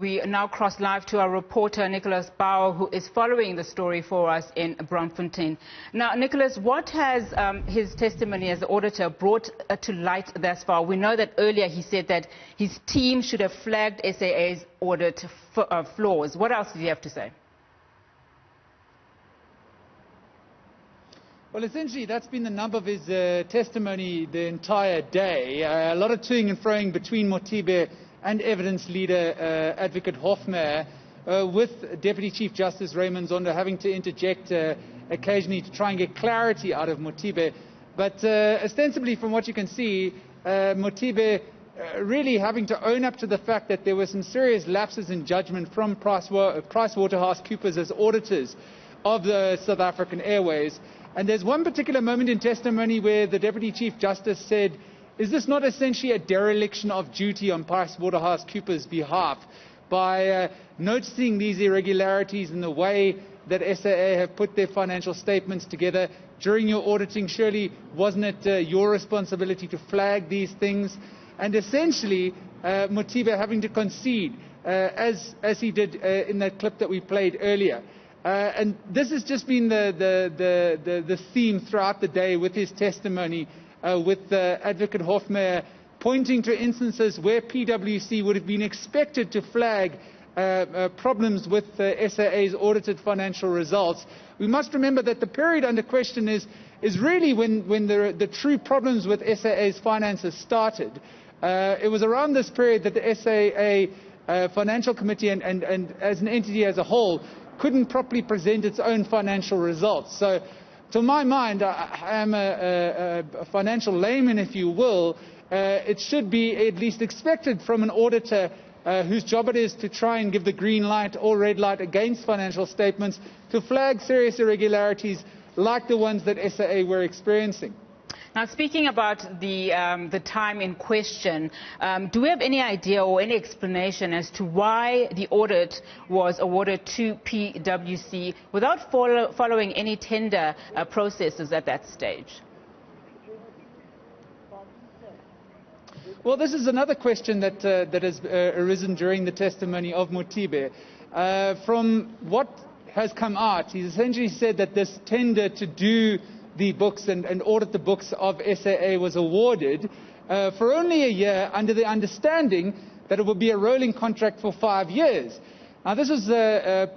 We now cross live to our reporter, Nickolaus Bauer, who is following the story for us in Braamfontein. Now, Nickolaus, what has his testimony as the auditor brought to light thus far? We know that earlier he said that his team should have flagged SAA's audit flaws. What else did he have to say? Well, essentially, that's been the nub of his testimony the entire day. A lot of toing and froing between Mothibe and evidence leader Advocate Hofmeyr, with Deputy Chief Justice Raymond Zondo having to interject occasionally to try and get clarity out of Mothibe. But ostensibly, from what you can see, Mothibe really having to own up to the fact that there were some serious lapses in judgment from Pricewaterhouse Coopers as auditors of the South African Airways. And there's one particular moment in testimony where the Deputy Chief Justice said, is this not essentially a dereliction of duty on Pricewaterhouse Coopers' behalf by noticing these irregularities in the way that SAA have put their financial statements together during your auditing? Surely wasn't it your responsibility to flag these things? And essentially, Mothibe having to concede, as he did in that clip that we played earlier. And this has just been the theme throughout the day with his testimony, with Advocate Hofmeyr pointing to instances where PwC would have been expected to flag problems with SAA's audited financial results. We must remember that the period under question is really when the true problems with SAA's finances started. It was around this period that the SAA Financial Committee and as an entity as a whole couldn't properly present its own financial results. So, to my mind, I am a financial layman, if you will. It should be at least expected from an auditor whose job it is to try and give the green light or red light against financial statements to flag serious irregularities like the ones that SAA were experiencing. Now, speaking about the time in question, do we have any idea or any explanation as to why the audit was awarded to PwC without following any tender processes at that stage? Well, this is another question that has arisen during the testimony of Mothibe. From what has come out, he's essentially said that this tender to do the books and audit the books of SAA was awarded for only a year under the understanding that it would be a rolling contract for 5 years. Now, this was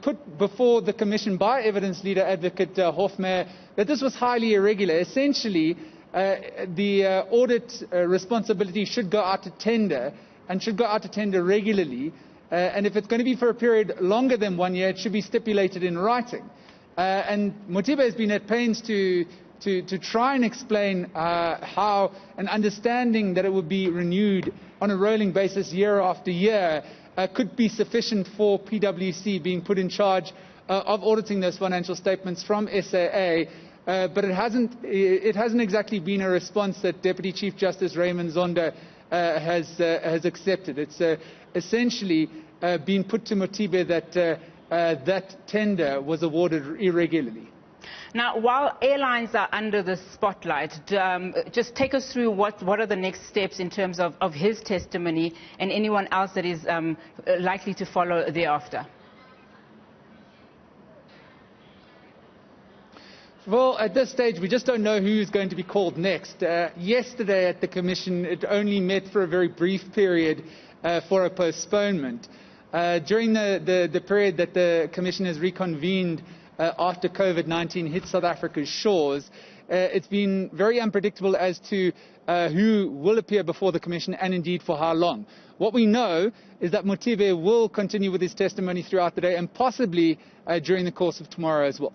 put before the Commission by evidence leader Advocate Hofmeyr that this was highly irregular. Essentially, the audit responsibility should go out to tender and should go out to tender regularly. And if it's going to be for a period longer than 1 year, it should be stipulated in writing. And Mothibe has been at pains to try and explain how an understanding that it would be renewed on a rolling basis year after year could be sufficient for PwC being put in charge of auditing those financial statements from SAA. But it hasn't exactly been a response that Deputy Chief Justice Raymond Zondo has accepted. It's essentially been put to Mothibe that that tender was awarded irregularly. Now, while airlines are under the spotlight, just take us through what are the next steps in terms of his testimony and anyone else that is likely to follow thereafter. Well, at this stage, we just don't know who is going to be called next. Yesterday at the Commission, it only met for a very brief period for a postponement. During the period that the Commission has reconvened after COVID-19 hit South Africa's shores, it's been very unpredictable as to who will appear before the Commission and indeed for how long. What we know is that Mothibe will continue with his testimony throughout the day and possibly during the course of tomorrow as well.